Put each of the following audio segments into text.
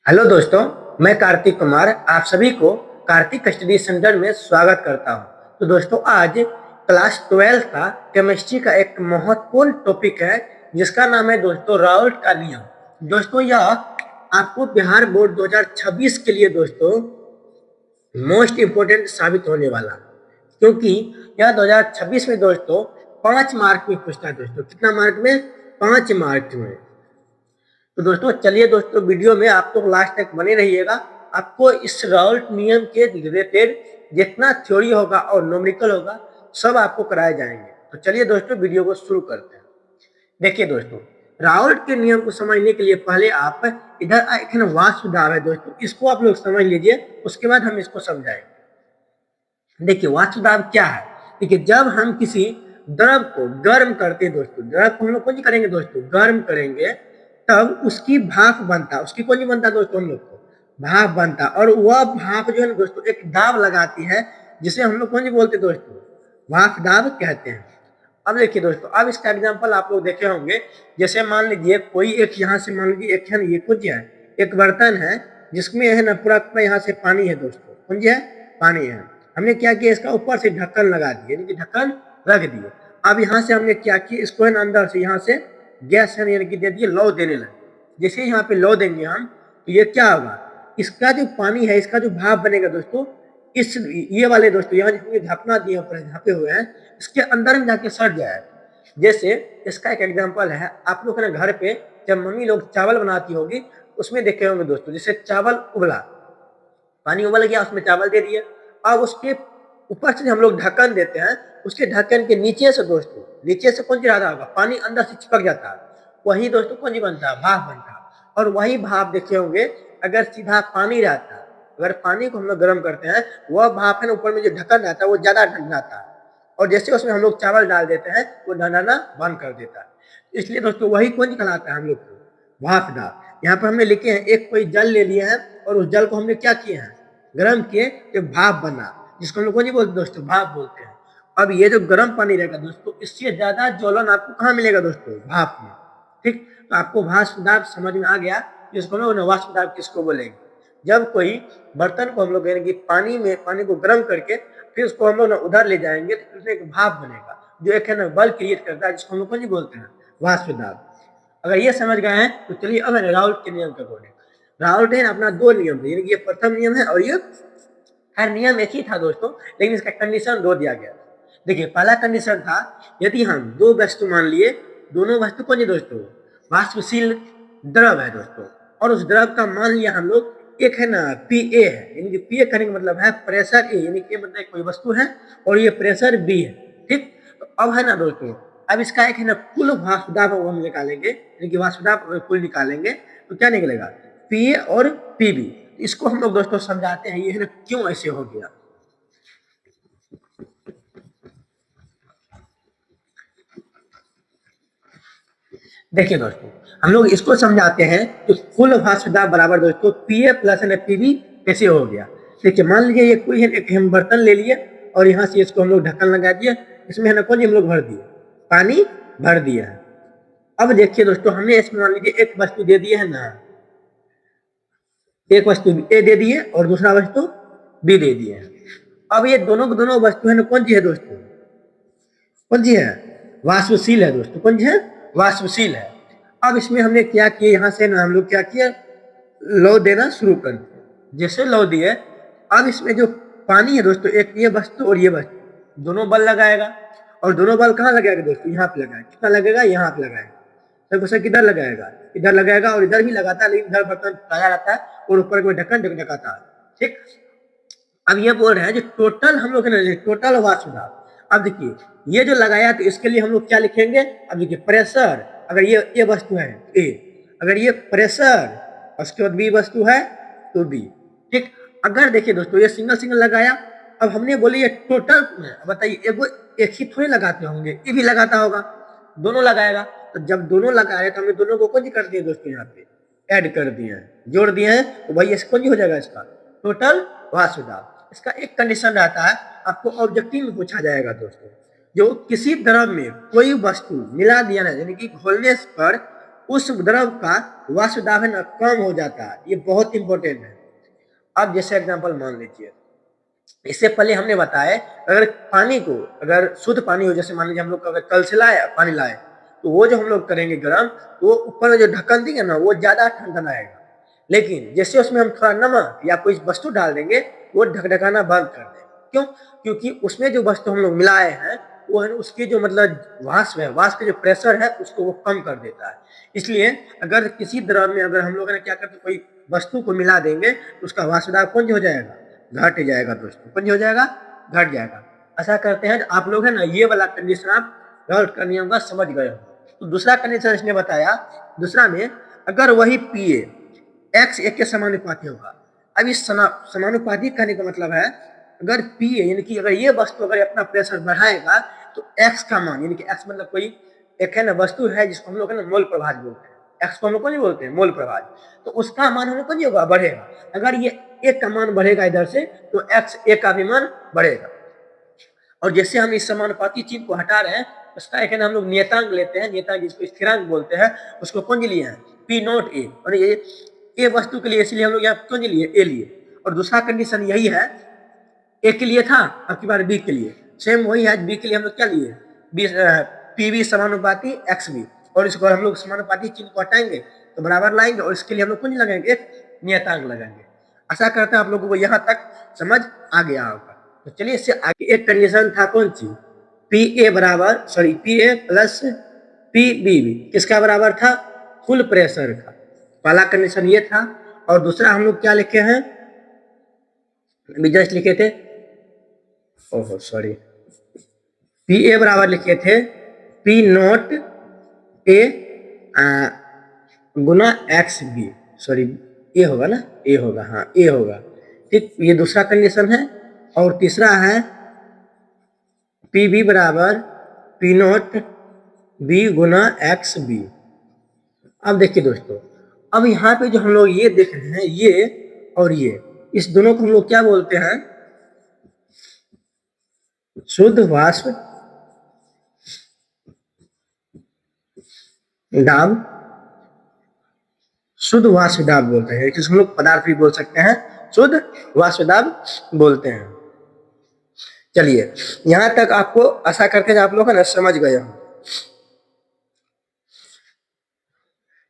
Hello दोस्तों, मैं कार्तिक कुमार आप सभी को कार्तिक स्टडी सेंटर में स्वागत करता हूं। तो दोस्तों, आज क्लास 12 का केमिस्ट्री का एक महत्वपूर्ण टॉपिक है जिसका नाम है दोस्तों राउल्ट का नियम। दोस्तों, यह आपको बिहार बोर्ड 2026 के लिए दोस्तों मोस्ट इम्पोर्टेंट साबित होने वाला, क्योंकि यह 2026 में दोस्तों 5 मार्क में पूछता है। दोस्तों कितना मार्क में? 5 मार्क में। तो दोस्तों चलिए दोस्तों, वीडियो में आप तो लास्ट तक बने रहिएगा। आपको इस राउल्ट नियम के रिलेटेड जितना थ्योरी होगा और न्यूमेरिकल होगा सब आपको कराए जाएंगे। तो चलिए दोस्तों वीडियो को शुरू करते हैं। देखिए दोस्तों, राउल्ट के नियम को समझने के लिए पहले आप इधर एक वाष्प दाब है दोस्तों, इसको आप लोग समझ लीजिए, उसके बाद हम इसको समझाएंगे। देखिए वाष्प दाब क्या है। देखिए, जब हम किसी द्रव को गर्म करते हैं दोस्तों, द्रव को हम लोग कौन करेंगे दोस्तों? गर्म करेंगे, तब उसकी भाप बनता है। उसकी कौन बनता है दोस्तों? हम लोग को भाप बनता है, और वह भाप जो है ना दोस्तों एक दाब लगाती है, जिसे हम लोग कौन बोलते हैं दोस्तों? भाप दाब कहते हैं। अब देखिए दोस्तों, अब इसका एग्जांपल आप लोग देखे होंगे। जैसे मान लीजिए कोई एक यहाँ से मान लीजिए एक है ना, ये कुछ है, एक बर्तन है जिसमें है ना पूरा यहाँ से पानी है दोस्तों, कौन है? पानी है। हमने क्या किया, इसका ऊपर से ढक्कन लगा दिए, यानी कि ढक्कन रख दिए। अब यहाँ से हमने क्या किया, इसको है ना अंदर से यहाँ से गैस है यानी कि दे दिए, लौ देने लगे। जैसे यहाँ पे लौ देंगे हम, तो ये क्या होगा, इसका जो पानी है, इसका जो भाप बनेगा दोस्तों, इस ये वाले दोस्तों यहाँ जिसमें ढकना दिए ऊपर ढके हुए हैं, इसके अंदर में जाके सड़ जाए। जैसे इसका एक एग्जांपल है, आप लोग ना घर पे जब मम्मी लोग चावल बनाती होगी, उसमें देखे होंगे दोस्तों, जैसे चावल उबला, पानी उबल गया, उसमें चावल दे दिए। अब उसके ऊपर से हम लोग ढक्कन देते हैं, उसके ढक्कन के नीचे से दोस्तों, नीचे से कौन सी रहा होगा, पानी अंदर से चिपक जाता है। वही दोस्तों कौन सी बनता है? भाप बनता है। और वही भाप देखे होंगे, अगर सीधा पानी रहता है, अगर पानी को हम लोग गर्म करते हैं, वह भाप है ना ऊपर में जो ढक्कन रहता है वो ज्यादा ढंढाता है, और जैसे उसमें हम लोग चावल डाल देते हैं वो ढंढाना बंद कर देता है। इसलिए दोस्तों वही कौन कहलाता है हम लोग को? भाप दाब। यहाँ पर हमने लिखे हैं, एक कोई जल ले लिया है और उस जल को हमने क्या किया है, गर्म किए, तो भाप बना, जिसको हम लोग कौन बोलते दोस्तों? भाप बोलते हैं। अब ये जो गर्म पानी रहेगा दोस्तों, इससे ज्यादा ज्वलन आपको कहाँ मिलेगा दोस्तों? भाप में। ठीक, तो आपको वाष्प दाब समझ में आ गया, जिसको हम लोग वाष्प दाब किसको बोलेंगे? जब कोई बर्तन को हम लोग यानी कि पानी में, पानी को गर्म करके फिर उसको हम लोग ना उधर ले जाएंगे, तो उसमें एक भाप बनेगा जो एक है ना बल क्रिएट करता है, जिसको हम लोग कौन बोलते हैं? वाष्प दाब। अगर ये समझ गए हैं तो चलिए अब राउल्ट के नियम के अकॉर्डिंग। राउल्ट है अपना दो नियम थे, यानी कि ये प्रथम नियम है और ये हर नियम एक ही था दोस्तों, लेकिन इसका कंडीशन दो दिया गया। देखिए पहला कंडीशन था, यदि हम दो वस्तु मान लिए, दोनों वस्तु कौन है दोस्तों? वाष्पशील द्रव है दोस्तों, और उस द्रव का मान लिया हम लोग एक है ना पी ए है, यानी कि पी ए करने का मतलब है प्रेशर ए, यानी कि मतलब कोई वस्तु है और ये प्रेशर बी है। ठीक, तो अब है ना दोस्तों, अब इसका एक है ना कुल वाष्प दाब हम निकालेंगे, यानी कि वाष्प दाब कुल निकालेंगे, तो क्या निकलेगा? पी ए और पी बी। इसको हम लोग दोस्तों समझाते हैं, ये है ना क्यों ऐसे हो गया। देखिए दोस्तों, हम लोग इसको समझाते हैं कि कुल वाष्प दाब बराबर दोस्तों P A plus P B कैसे हो गया। देखिए मान लीजिए ये कोई है, एक हम बर्तन ले लिए और यहाँ से इसको हम लोग ढक्कन लगा दिए, इसमें है ना कौन हम लोग भर दिए, पानी भर दिया है। अब देखिए दोस्तों, हमने इसमें मान लीजिए एक वस्तु दे दिए है ना, एक वस्तु ए दे दिए और दूसरा वस्तु बी दे दिए। अब ये दोनों वस्तु है ना कौन सी है दोस्तों? कौन सी है? वाष्पशील है दोस्तों। कौन सी है? वाष्पशील है। अब इसमें हमने क्या किया, यहाँ से ना हम लोग क्या किया, लौ देना शुरू कर दिया। जैसे लौ दिए, अब इसमें जो पानी है दोस्तों, एक ये वस्तु और ये वस्तु, दोनों बल लगाएगा, और दोनों बल कहाँ लगाएगा दोस्तों? यहाँ पे लगाएगा। कितना लगेगा? यहाँ पे लगाएगा। तो उसे किधर लगाएगा? इधर लगाएगा, और इधर भी लगाता है, लेकिन इधर बर्तन ताजा रहता है और ऊपर कोई ढक्कन ढकाता है। ठीक, अब ये बोल रहे हैं जो टोटल हम लोग टोटल वाष्प दाब। अब देखिए ये जो लगाया तो इसके लिए हम लोग क्या लिखेंगे? अब देखिए प्रेशर, अगर ये वस्तु है ए, अगर ये प्रेशर, उसके बाद बी वस्तु है तो बी। ठीक, अगर देखिए दोस्तों ये सिंगल सिंगल लगाया, अब हमने बोले ये टोटल में, बताइए एक ही थोड़ी लगाते होंगे, ये भी लगाता होगा, दोनों लगाएगा। तो जब दोनों लगाए तो हमने दोनों को कौन कर दिया दोस्तों? यहाँ पे ऐड कर दिए हैं, जोड़ दिए हैं, तो भाई कौन हो जाएगा इसका? टोटल वाष्प दाब। इसका एक कंडीशन रहता है, आपको ऑब्जेक्टिव में पूछा जाएगा दोस्तों, जो किसी द्रव में कोई वस्तु मिला दिया ना, यानी कि घोलने पर उस द्रव का वाष्प दाब है ना कम हो जाता है। ये बहुत इंपॉर्टेंट है। अब जैसे एग्जांपल मान लीजिए, इससे पहले हमने बताया अगर पानी को, अगर शुद्ध पानी हो, जैसे मान लीजिए हम लोग अगर कल से लाए पानी लाए, तो वो जो हम लोग करेंगे गर्म, तो वो ऊपर में जो ढक्कन देंगे ना वो ज्यादा ठंडा आएगा। लेकिन जैसे उसमें हम थोड़ा नमक या कोई वस्तु डाल देंगे, वो ढकढकाना बंद कर देंगे। क्यों? क्योंकि उसमें जो वस्तु हम लोग मिलाए हैं वो है उसकी जो मतलब वाष्प है, वाष्प का जो प्रेशर है उसको वो कम कर देता है। इसलिए अगर किसी द्रव में अगर हम लोग क्या करते कोई वस्तु को मिला देंगे तो उसका वाष्प दाब कौन हो जाएगा? घट जाएगा दोस्तों। कौन हो जाएगा? घट जाएगा। ऐसा करते हैं आप लोग है ना, ये वाला कंडीशन आप सॉल्व करने होगा, समझ गए हो। तो दूसरा कंडीशन इसने बताया, दूसरा में अगर वही पीए एक्स एक के समानुपाती होगा। अब इस समानुपाती कहने का मतलब है अगर पीए यानी कि अगर ये वस्तु अगर अपना प्रेशर बढ़ाएगा तो एक्स का मान, यानी कि एक्स मतलब कोई एक है ना वस्तु है जिसको हम लोग है ना मोल प्रभाज बोलते हैं। एक्स को हम लोग कौन बोलते हैं? मोल प्रभाज। तो उसका मान हम लोग कौन होगा? बढ़ेगा। अगर ये एक का मान बढ़ेगा इधर से तो एक्स एक का भी मान बढ़ेगा। और जैसे हम इस समानुपाती चिन्ह को हटा रहे हैं, उसका एक हम लोग नियतांक लेते हैं, नियतांक जिसको स्थिरांक बोलते हैं, उसको कौन लिए हैं? P not a. और ये ए वस्तु के लिए इसलिए हम लोग यहाँ कौन लिए? ए लिए। और दूसरा कंडीशन यही है, ए के लिए था, अब की बार बी के लिए सेम वही है। बी के लिए हम लोग क्या लिए? बी पी बी समानुपाती एक्स बी। और इसको हम लोग समानुपाती चिन्ह को हटाएंगे तो बराबर लाएंगे, और इसके लिए हम लोग कौन लगाएंगे? एक नियतांक लगाएंगे। आशा करते हैं आप लोगों को यहाँ तक समझ आ गया होगा। तो चलिए इससे आगे एक कंडीशन था कौन सी? पी ए बराबर sorry P A plus P B B किसका बराबर था? कुल प्रेशर का। पहला कंडीशन ये था। और दूसरा हम लोग क्या लिखे हैं? जस्ट लिखे थे, ओहो सॉरी, पी ए बराबर लिखे थे पी नॉट ए गुना एक्स बी। सॉरी ए होगा ना? ए होगा, हाँ ए होगा। ठीक, ये दूसरा कंडीशन है। और तीसरा है पी बी बराबर पी नॉट बी गुना एक्स बी। अब देखिए दोस्तों, अब यहाँ पे जो हम लोग ये देख रहे हैं, ये और ये, इस दोनों को हम लोग क्या बोलते हैं? शुद्ध वाष्प दाब। शुद्ध वाष्प दाब बोलते हैं, जिसको हम लोग पदार्थ भी बोल सकते हैं, शुद्ध वाष्प दाब बोलते हैं। चलिए यहां तक आपको आशा करते हैं आप लोग है ना समझ गए हो।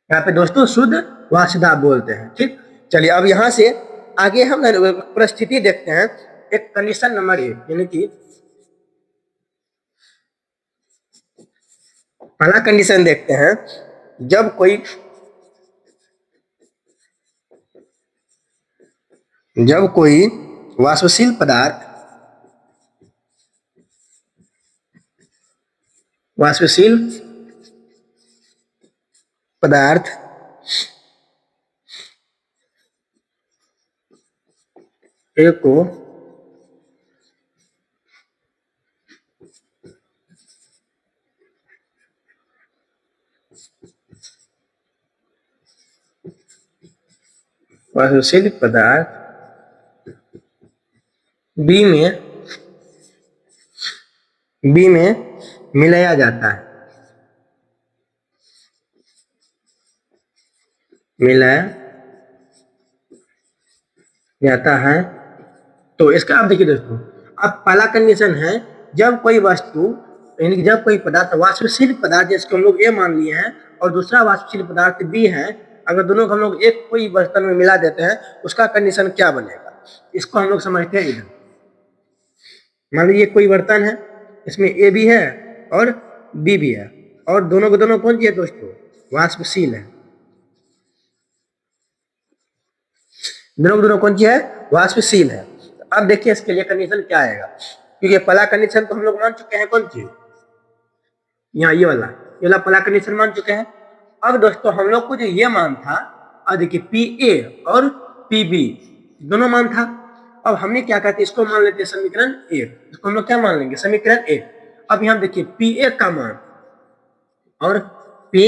यहाँ पे दोस्तों शुद्ध वाष्प दाब बोलते हैं। ठीक, चलिए अब यहां से आगे हम परिस्थिति देखते हैं। एक कंडीशन नंबर ए, यानी कि पहला कंडीशन देखते हैं, जब कोई वाष्पशील पदार्थ वाष्पशील पदार्थ ए को वाष्पशील पदार्थ बी में मिलाया जाता है, मिलाया जाता है। तो इसका आप देखिए दोस्तों, अब पहला कंडीशन है जब कोई वस्तु यानी कि जब कोई पदार्थ वाष्पशील पदार्थ जिसको हम लोग ए मान लिए हैं और दूसरा वाष्पशील पदार्थ बी है, अगर दोनों को हम लोग एक कोई बर्तन में मिला देते हैं उसका कंडीशन क्या बनेगा? इसको हम लोग समझते हैं इधर। मान लीजिए कोई बर्तन है, इसमें ए भी है और बी भी है, और दोनों को दोनों कौन सी है दोस्तों? वाष्पशील है। दोनों को दोनों कौन सी है? वाष्पशील है। अब देखिए इसके लिए कंडीशन क्या आएगा, क्योंकि पहला कंडीशन तो हम लोग मान चुके हैं कौन सी? यहाँ ये वाला पहला कंडीशन मान चुके हैं। अब दोस्तों हम लोग को जो ये मान था, अब देखिए पी ए और पी बी दोनों मान था। अब हमने क्या कहते हैं, इसको मान लेते हैं समीकरण ए। इसको हम लोग क्या मान लेंगे? समीकरण ए। अब यहाँ देखिए पी ए का मान और पी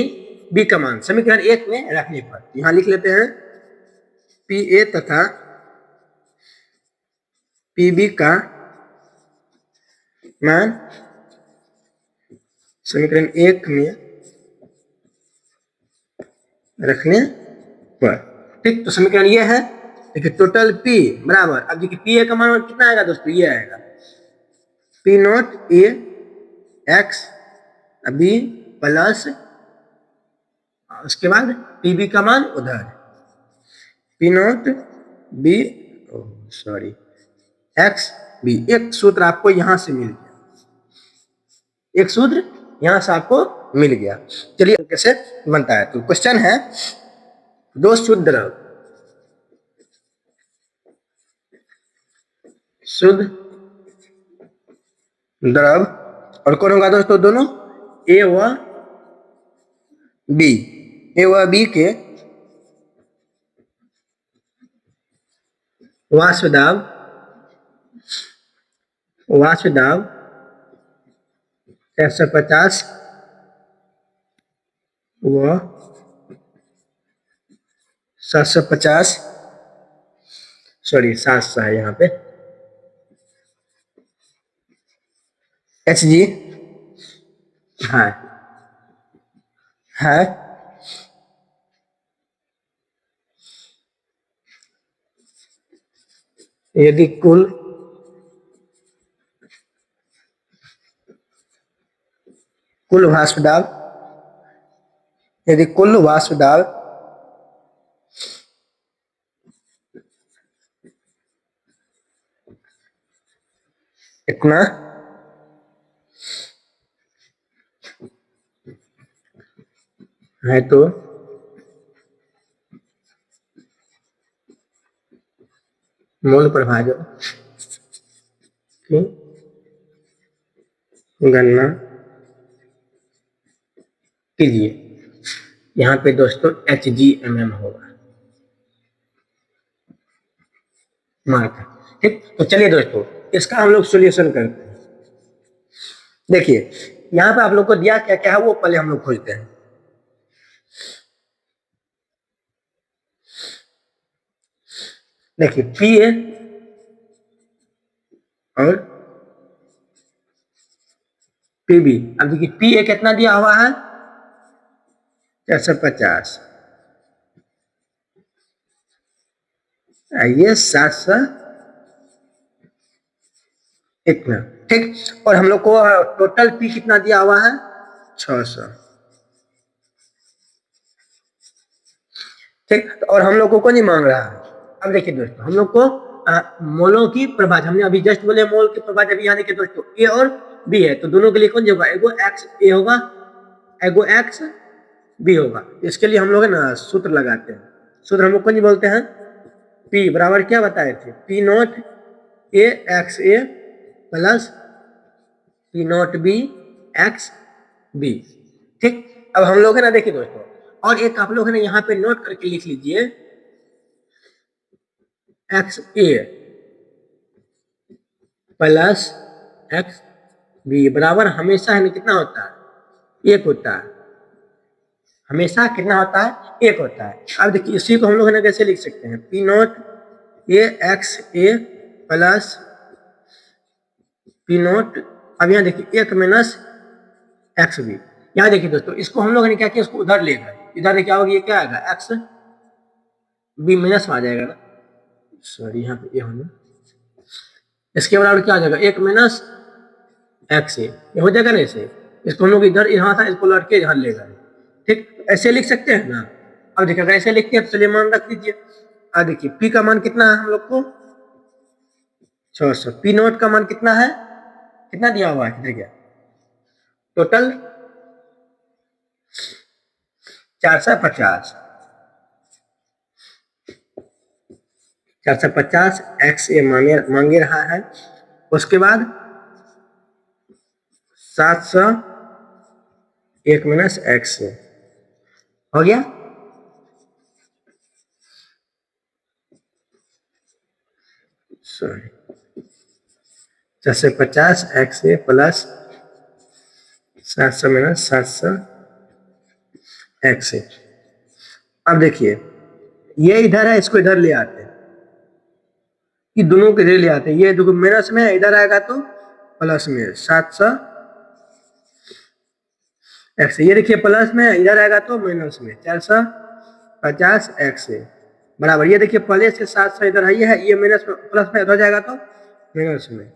बी का मान समीकरण एक में रखने पर यहाँ लिख लेते हैं पी ए तथा पी बी का मान समीकरण एक में रखने पर। ठीक, तो समीकरण ये है। देखिए टोटल पी बराबर, अब देखिए पी ए का मान कितना आएगा दोस्तों, ये आएगा P not A x B plus, उसके बाद पी बी का मान उधर P not B, sorry x B. एक सूत्र आपको यहां से मिल गया, एक सूत्र यहां से आपको मिल गया। चलिए कैसे बनता है, तो क्वेश्चन है दो शुद्ध द्रव, शुद्ध द्रव, और कौन होगा दोस्तों, दोनों ए व बी, ए व बी के वाष्प दाब, वाष्प दाब 450 व 750, सॉरी 700 है यहाँ पे, एच जी है यदि कुल वाष्प दाब, यदि कुल वाष्प दाब इतना है तो मोल प्रभाजक की गणना कीजिए। यहाँ पे दोस्तों एच जी एम एम होगा मार्क। ठीक, तो चलिए दोस्तों इसका हम लोग सॉल्यूशन करते हैं। देखिए यहाँ पे आप लोग को दिया क्या क्या है वो पहले हम लोग खोजते हैं। देखिए पी ए और पी बी, अब देखिए पी ए कितना दिया हुआ है 450, ये 700 इतना। ठीक, और हम लोग को टोटल पी कितना दिया हुआ है 600। ठीक, और हम लोग को नहीं मांग रहा है। अब देखिए दोस्तों हम लोग को मोलों की प्रभाजक, हमने अभी जस्ट बोले मोल की प्रभाजक, अभी यहाँ देखिए दोस्तों ए और बी है, तो दोनों के लिए कौन होगा, एगो एक्स ए होगा, एगो एक्स बी होगा। इसके लिए हम लोग है ना सूत्र लगाते हैं। सूत्र हम लोग कौन बोलते हैं, पी बराबर क्या बताए थे, P not A x A plus P not B x B. ठीक, अब हम लोग है ना देखिए दोस्तों, और एक आप लोग है ना यहाँ पे नोट करके लिख लीजिए, x A plus x B बराबर हमेशा है ना कितना होता है, एक होता है, हमेशा कितना होता है, एक होता है। अब देखिए इसी को हम लोग है ना कैसे लिख सकते हैं, P not A x A plus P not, अब यहाँ देखिए एक माइनस एक्स बी। यहाँ देखिए दोस्तों इसको हम लोग ने क्या किया, इसको उधर ले गए, इधर क्या होगा, ये क्या आएगा एक्स बी माइनस में आ जाएगा ना, सॉरी यहाँ पे ये होना, इसके बराबर क्या आ जाएगा, एक माइनस एक्स ए, ये हो जाएगा ना इसे, इसको हम लोग इधर यहाँ था इसको लौट के इधर ले गए। ठीक, ऐसे लिख सकते हैं ना। अब देखिए अगर ऐसे लिखते हैं तो चलिए मान रख दीजिए। अब देखिए पी का मान कितना है हम लोग को 600, पी नोट का मान कितना है, कितना दिया हुआ है देखिए टोटल 450, 450 एक्स ए मांगे रहा है, उसके बाद 700 एक माइनस एक्स हो गया। Sorry 450 x A plus 700 minus 700 x ए। अब देखिए ये इधर है, इसको इधर ले आते हैं, ये दोनों को इधर ले आते हैं, ये देखो माइनस में है, इधर आएगा तो प्लस में 700 एक्स, ये देखिए प्लस में, इधर आएगा तो माइनस में 400 50 एक्स ए बराबर, ये देखिए पहले से 700 इधर है, ये माइनस में प्लस में इधर जाएगा तो माइनस में,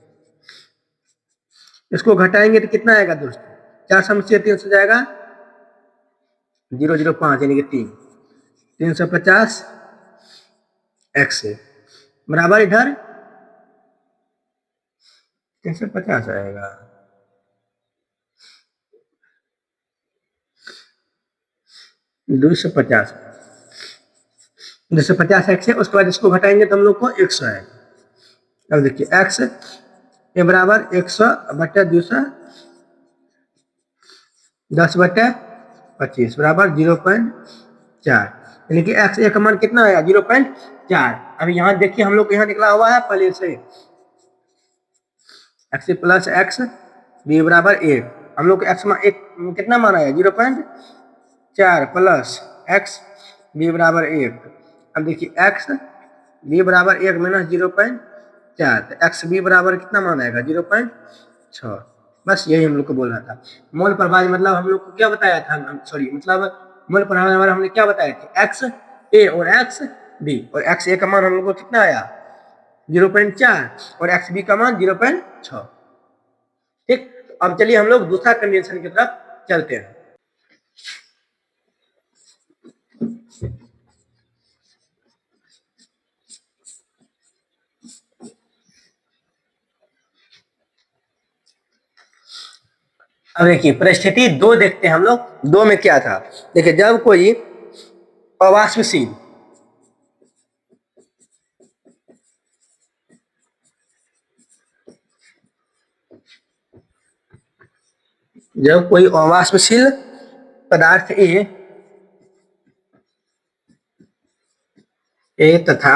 इसको घटाएंगे तो कितना आएगा दोस्तों, 400 में से 300 जाएगा 005 यानी कि 350 एक्स ए बराबर इधर 350 आएगा। 250 250 एक्स है, उसके बाद इसको घटाएंगे तो हम लोग को 100 आएगा। अब देखिए एक्स ये बराबर 100 बटे 200 10 बटे 25 बराबर 0.4 यानी कि एक्स ए का मान कितना आया 0.4। अभी यहाँ देखिए हम लोग यहाँ निकला हुआ है पहले से एक्स प्लस एक्स बी बराबर 1, हम लोग एक्स मान एक कितना मान आया 0.4 प्लस एक्स बी बराबर 1। अब देखिए एक्स बी बराबर 1 माइनस 0.4 तो एक्स बी बराबर कितना मान आएगा 0.6। बस यही हम लोग को बोलना था। मोल प्रभाव मतलब हम लोग को क्या बताया था, सॉरी मतलब मोल प्रभाव हमने क्या बताया था, एक्स ए और एक्स बी, और एक्स ए का मान हम लोग को कितना आया 0.4 और एक्स बी का मान 0.6। ठीक, अब चलिए हम लोग दूसरा कंडीशन की तरफ चलते हैं। अब देखिए परिस्थिति 2 देखते हैं हम लोग। 2 में क्या था, देखिए जब कोई अवाष्पशील पदार्थ ए तथा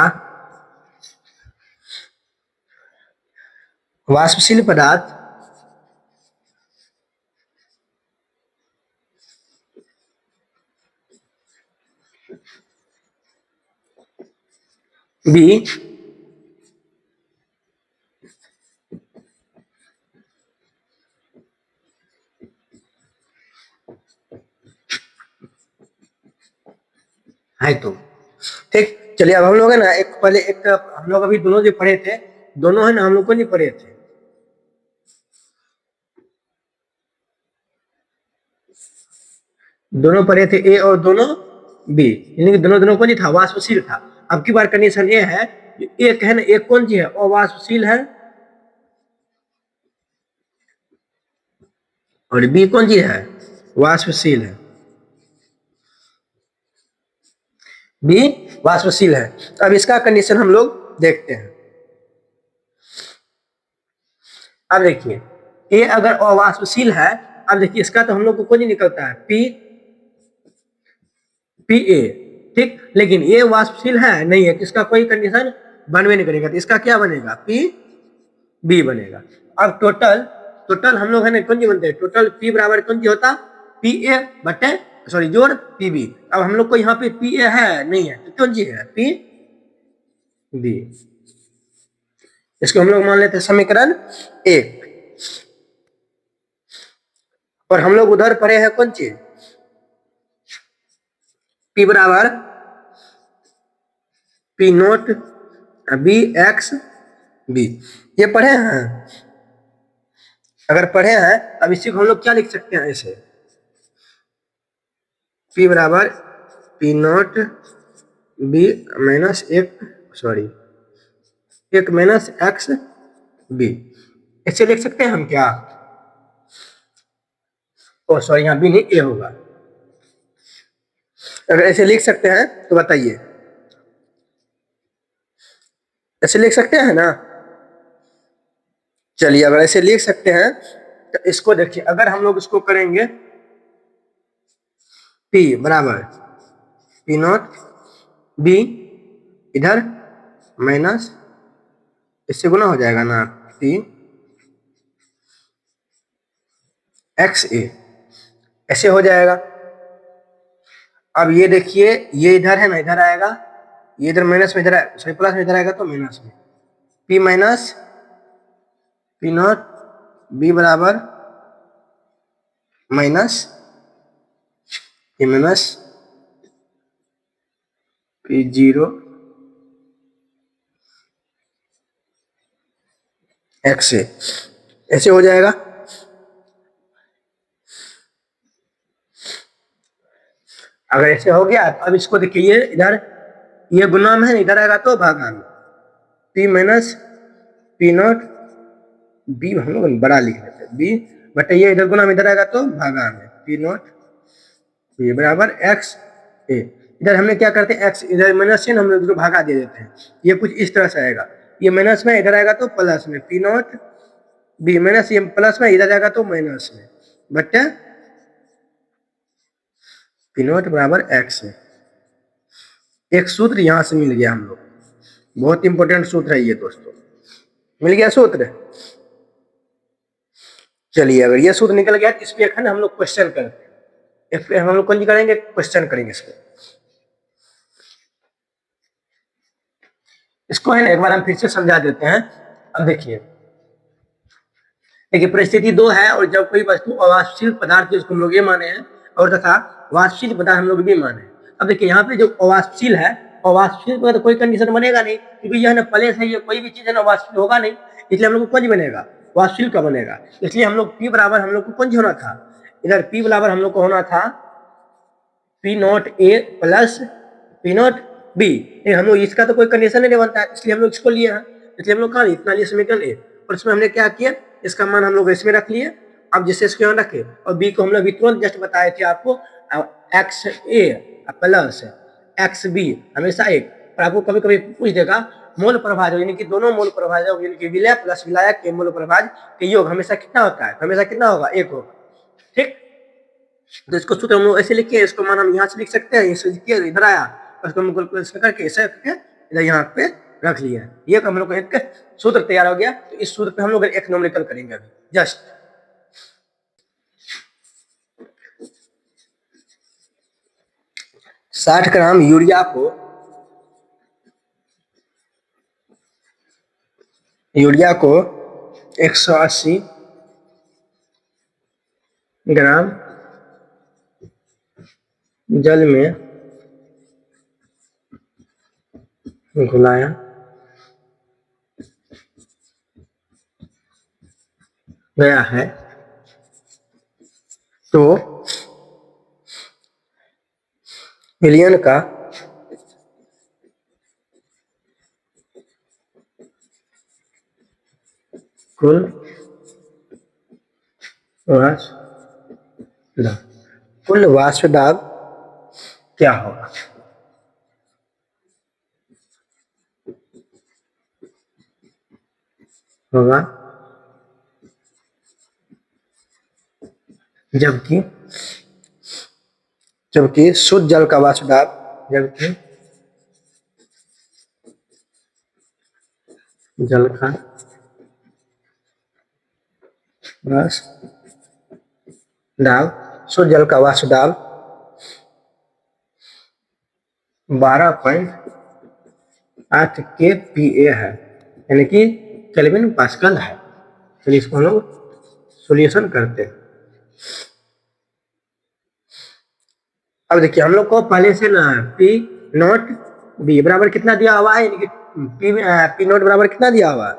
वाष्पशील पदार्थ बी है तो ठीक। चलिए अब हम लोग है ना एक पहले एक हम लोग अभी दोनों जो पढ़े थे, दोनों है ना हम लोग को नहीं पढ़े थे, दोनों पढ़े थे ए और दोनों बी, यानी कि दोनों दोनों को नहीं था, वाष्पशील था। अब की बार कंडीशन ये है, एक है ना एक कौन सी है अवाष्पशील है और बी कौन सी है वाष्पशील है, बी वाष्पशील है। अब इसका कंडीशन हम लोग देखते हैं। अब देखिए ए अगर अवाष्पशील है, अब देखिए इसका तो हम लोग को कुछ नहीं निकलता है पी पी ए, ठीक, लेकिन ये वाष्पशील है नहीं है, इसका कोई कंडीशन बनवे नहीं करेगा, तो इसका क्या बनेगा पी बी बनेगा। अब टोटल टोटल हम लोग है ना कौन सी बनते हैं, टोटल पी बराबर कौन सी होता पी ए बटे सॉरी जोड़ पी बी। अब हम लोग को यहाँ पे पी ए है नहीं है तो कौन सी है पी बी, इसको हम लोग मान लेते हैं समीकरण 1। और हम लोग उधर पढ़े हैं कौन चीज पी बराबर P nought B x B, ये पढ़े हैं। अगर पढ़े हैं अब इसी को हम लोग क्या लिख सकते हैं ऐसे, पी बराबर पी नोट बी माइनस एक सॉरी एक माइनस एक्स बी, ऐसे लिख सकते हैं हम क्या, ओ सॉरी यहाँ बी नहीं ए होगा। अगर ऐसे लिख सकते हैं तो बताइए, ऐसे लिख सकते हैं ना। चलिए अगर ऐसे लिख सकते हैं तो इसको देखिए, अगर हम लोग इसको करेंगे पी बराबर पी नॉट बी इधर माइनस इससे गुना हो जाएगा ना पी एक्स ए, ऐसे हो जाएगा। अब ये देखिए ये इधर है ना इधर आएगा, ये इधर माइनस में इधर सॉरी प्लस में इधर आएगा तो माइनस में P minus P not B बराबर minus P minus P0 XA ऐसे हो जाएगा। अगर ऐसे हो गया तो अब इसको देखिए, इधर ये गुना में है, इधर आएगा तो भागा में, P माइनस P0 B हम लोग बड़ा लिख लेते हैं, B बटे ये इधर गुना में, इधर आएगा तो भागा में, P0 ये बराबर एक्स ए। इधर हमने क्या करते हैं, एक्स इधर माइनस से हम लोग इसको भागा दे देते हैं, ये कुछ इस तरह से आएगा, ये माइनस में इधर आएगा तो प्लस में, P0 B माइनस ये प्लस में इधर आएगा तो माइनस में, बटे P0 बराबर एक्स है। एक सूत्र यहां से मिल गया हम लोग, बहुत इंपॉर्टेंट सूत्र है ये दोस्तों, मिल गया सूत्र। चलिए अगर ये सूत्र निकल गया तो इस पे हम लोग क्वेश्चन करते हैं, इस पे हम लोग कौन करेंगे, क्वेश्चन करेंगे इस पे। इसको है ना एक बार हम फिर से समझा देते हैं। अब देखिए परिस्थिति 2 है, और जब कोई वस्तु अवाष्पशील पदार्थ जिसको हम लोग ये माने हैं, और तथा वाष्पशील पदार्थ हम लोग भी माने हैं। अब देखिए यहाँ पे जो अवाष्पशील है, अवाष्पशील पर तो कोई कंडीशन बनेगा नहीं, क्योंकि यह ना प्लेस है, ये कोई भी चीज है ना वाष्पशील होगा नहीं, इसलिए हम लोग को कौन बनेगा, वाष्पशील का बनेगा। इसलिए हम लोग P बराबर हम लोग को कौन होना था, इधर P बराबर हम लोग को होना था P0 A plus P0 B। हम लोग इसका तो कोई कंडीशन नहीं बनता है, इसलिए हम लोग इसको लिए हैं, इसलिए हम लोग कहा इतना लिए समीकरण ए, और इसमें हमने क्या किया, इसका मान हम लोग इसमें रख लिए। अब जिससे इसको यहाँ रखे, और बी को हम लोग तुरंत जस्ट बताए थे आपको, x A plus x B हमेशा एक। और आपको कभी कभी पूछ देगा मोल प्रभाजक, यानी कि दोनों मोल प्रभाजक यानी कि विलय प्लस विलायक के मोल प्रभाज के योग हमेशा कितना होता है, हमेशा कितना होगा, एक होगा। ठीक, तो इसको सूत्र हम लोग ऐसे लिखे, इसको मान हम यहाँ से लिख सकते हैं, इसे लिखिए इधर आया, उसको हम करके ऐसे करके इधर यहाँ पे रख लिया, ये हम लोग एक सूत्र तैयार हो गया। तो इस सूत्र पे हम लोग एक न्यूमेरिकल करेंगे अभी जस्ट। 60 ग्राम यूरिया को 180 ग्राम जल में घुलाया गया है, तो विलयन का कुल वाष्प दाब क्या होगा। जबकि शुद्ध जल का वाष्प दाब, जबकि जल का वाष्प दाब, शुद्ध जल का वाष्प दाब 12.8 kPa है, यानी कि केल्विन पास्कल है। चलिए इसको हम लोग सोल्यूशन करते हैं। अब देखिए हम लोग को पहले से ना P0 B बराबर कितना दिया हुआ है, यानी कि P0 बराबर कितना दिया हुआ है,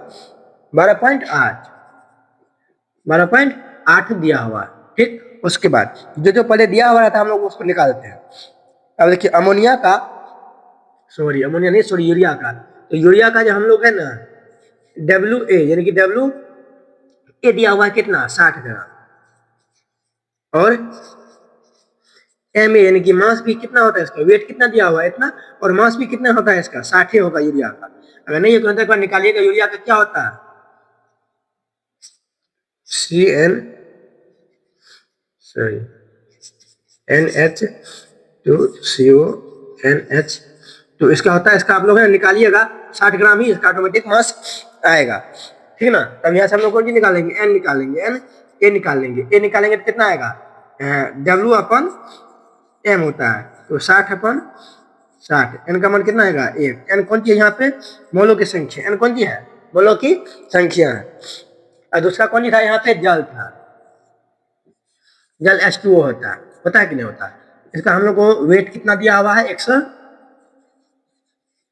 12.8 दिया हुआ है। ठीक, उसके बाद जो जो पहले दिया हुआ था हम लोग उसको निकालते हैं। अब देखिए यूरिया का, तो यूरिया का जो हम लोग है ना WA, यानी कि WA दिया हुआ है कितना, 60 ग्राम, और MA यानी कि मास भी कितना होता है इसका, वेट कितना दिया हुआ है इतना, और मास भी कितना होता है इसका, 60 होगा यूरिया का। अगर नहीं तो एक बार निकालिएगा यूरिया का क्या होता है, NH2CO NH, तो इसका होता है, इसका आप लोग निकालिएगा 60 ग्राम ही इसका ऑटोमेटिक मास आएगा। ठीक ना, तब यहाँ से हम लोग कौन सी निकालेंगे, N निकालेंगे, A निकालेंगे तो कितना आएगा, W/M होता है, तो 60/60, N का मान कितना आएगा, 1। N कौन सी है यहाँ पे, मोलों की संख्या, N कौन सी है, मोलों की संख्या है। और दूसरा कौन सी था यहाँ पे, जल था, जल H2O होता है कि नहीं होता। इसका हम लोग को वेट कितना दिया हुआ है,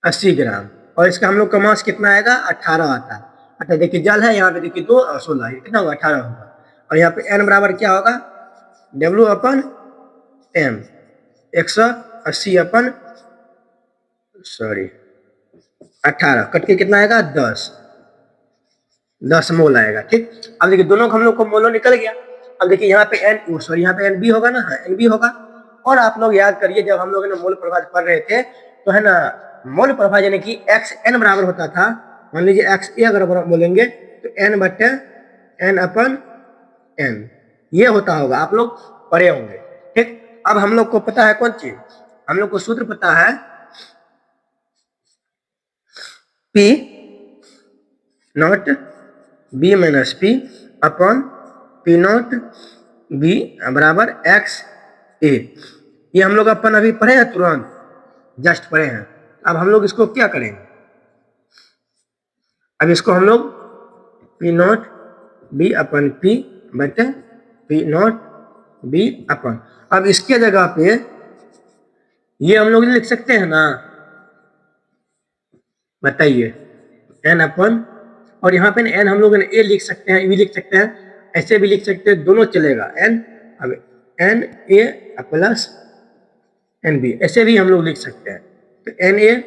80 ग्राम। और इसका हम लोग का मास कितना आएगा? 18 आता है। अच्छा देखिए जल है, यहाँ पे देखिए 2 और 16, कितना होगा? 18 होगा। और यहाँ पे n बराबर क्या होगा? W अपन m, 180 अपन 18 कट के कितना आएगा? 10 मोल आएगा। ठीक, अब देखिए दोनों का हम लोग को मोलो निकल गया। अब देखिए यहाँ पे यहाँ पे NB होगा ना, हाँ NB होगा। और आप लोग याद करिए जब हम लोग ना मोल प्रभाव पढ़ रहे थे तो है ना, मोल प्रभाव यानी कि xn बराबर होता था, मान लीजिए xa अगर बोलेंगे तो n बटे n अपन n, ये होता होगा, आप लोग पढ़े होंगे। ठीक, अब हम लोग को पता है कौन चीज? हम लोग को सूत्र पता है P not B minus P upon P not B बराबर XA। ये हम लोग अपन अभी पढ़े हैं, तुरंत जस्ट पढ़े हैं। अब हम लोग इसको क्या करेंगे? अब इसको हम लोग P not B upon P बटे P नॉट B अपन, अब इसके जगह पे ये हम लोग लिख सकते हैं ना, बताइए? n अपन, और यहाँ पे n हम लोग a लिख सकते हैं, भी लिख सकते हैं, ऐसे भी लिख सकते हैं, दोनों चलेगा n। अब n a plus n b ऐसे भी हम लोग लिख सकते हैं, तो n a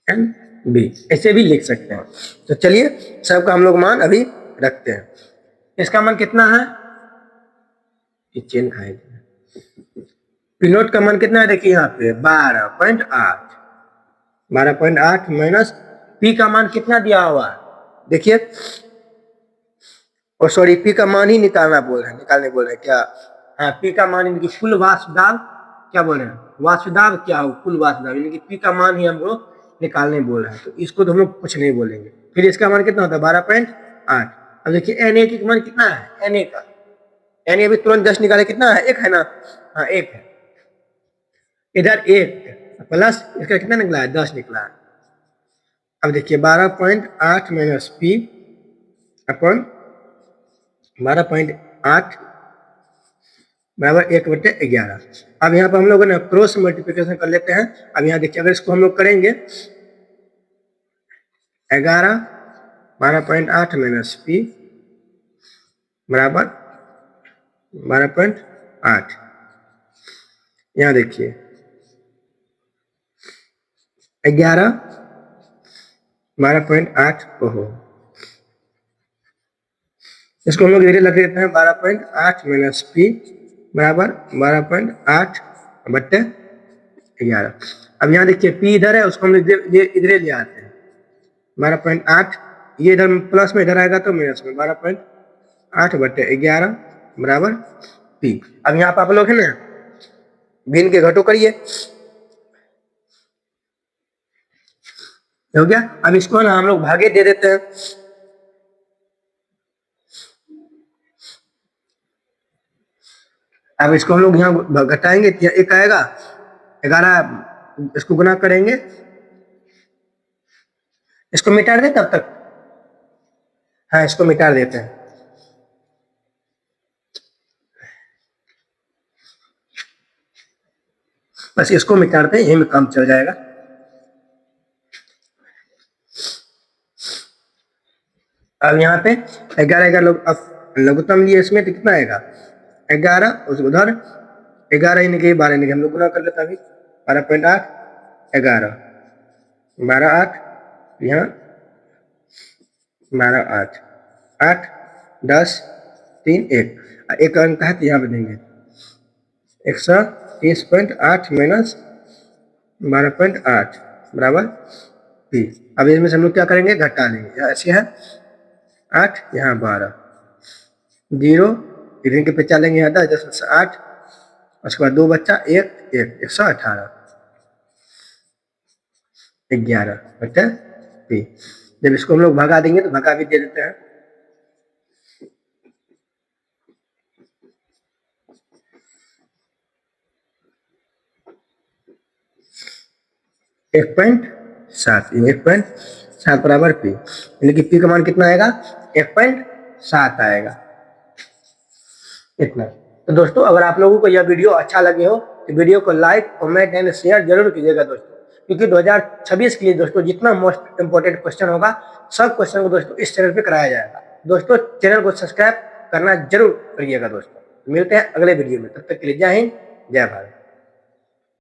n b ऐसे भी लिख सकते हैं। तो चलिए सबका हम लोग मान अभी रखते हैं। इसका मान कितना है? चेन खाएगी। पी नोट का मान कितना है? देखिए यहाँ पे 12.8, 12.8 माइनस पी का मान कितना दिया हुआ है? देखिए, और सॉरी पी का मान ही निकालना बोल रहे हैं, निकालने बोल रहे हैं क्या? हाँ, पी का मान यानी कि कुल वाष्प दाब, क्या बोल रहे हैं? वाष्प दाब क्या हो? कुल वाष्प दाब, यानी कि पी का मान ही हम लोग निकालने बोल रहे हैं, तो इसको तो हम लोग कुछ नहीं बोलेंगे। फिर इसका मान कितना होता है? 12.8। अब देखिए एन ए का मान कितना है? एन ए का, एन ए भी तुरंत 10 निकाले, कितना है? 1 है ना, हाँ 1 है। इधर 1 प्लस इसका कितना निकला है? 10 निकला है। अब देखिए 12.8 माइनस पी अपन 12.8 बराबर 1/11। अब यहाँ पर हम लोग ना क्रॉस मल्टीप्लिकेशन कर लेते हैं। अब यहाँ देखिए अगर इसको हम लोग करेंगे 11 12.8 माइनस पी बराबर 12.8, यहाँ देखिए 11 12.8 ओहो, इसको हम लोग धीरे लग देते हैं 12.8 माइनस पी बराबर 12.8 बट्टे 11। अब यहाँ देखिए पी इधर है, उसको हम लोग इधर ले आते हैं 12.8, ये इधर प्लस में इधर आएगा तो माइनस में 12.8 बट्टे 11 बराबर पी। अब यहाँ पर आप लोग है ना भिन्न के घटों करिए, हो गया। अब इसको ना हम लोग भागे दे देते हैं, अब इसको हम लोग यहाँ घटाएंगे, एक आएगा 11, इसको गुना करेंगे, इसको मिटा दे तब तक, हाँ इसको मिटा देते हैं। बस इसको मिटाते हैं, यही में काम चल जाएगा। अब यहाँ पे 11 लोग लघुत्तम लिए, इसमें तो कितना आएगा? 11, उस उधर 11 ही निकले 12 निकले, हम लोग गुना कर लेते हैं अभी 12.8 11 12 8, यहाँ 12 8 10 3 1 अंक है तो यहाँ पे देंगे 130.8 माइनस 12.8 बराबर पी। अब इसमें से हम लोग क्या करेंगे? घटा लेंगे, ऐसे है 8 यहाँ 12, 0 इधर के पे चलेंगे, यहाँ 10 10 8, उसके बाद 2 बच्चा 1 1 118 11 बटे पी। जब इसको हम लोग भगा देंगे तो भगा भी दे देते हैं, एक 1.7 बराबर पी, यानी कि पी का मान कितना आएगा? 1.7 आएगा, इतना। तो दोस्तों अगर आप लोगों को यह वीडियो अच्छा लगे हो तो वीडियो को लाइक, कमेंट एंड शेयर जरूर कीजिएगा दोस्तों, क्योंकि 2026 के लिए दोस्तों जितना मोस्ट इंपोर्टेंट क्वेश्चन होगा सब क्वेश्चन को दोस्तों इस चैनल पे कराया जाएगा। दोस्तों चैनल को सब्सक्राइब करना जरूर करिएगा दोस्तों। मिलते हैं अगले वीडियो में, तब तक के लिए जय हिंद, जय भारत।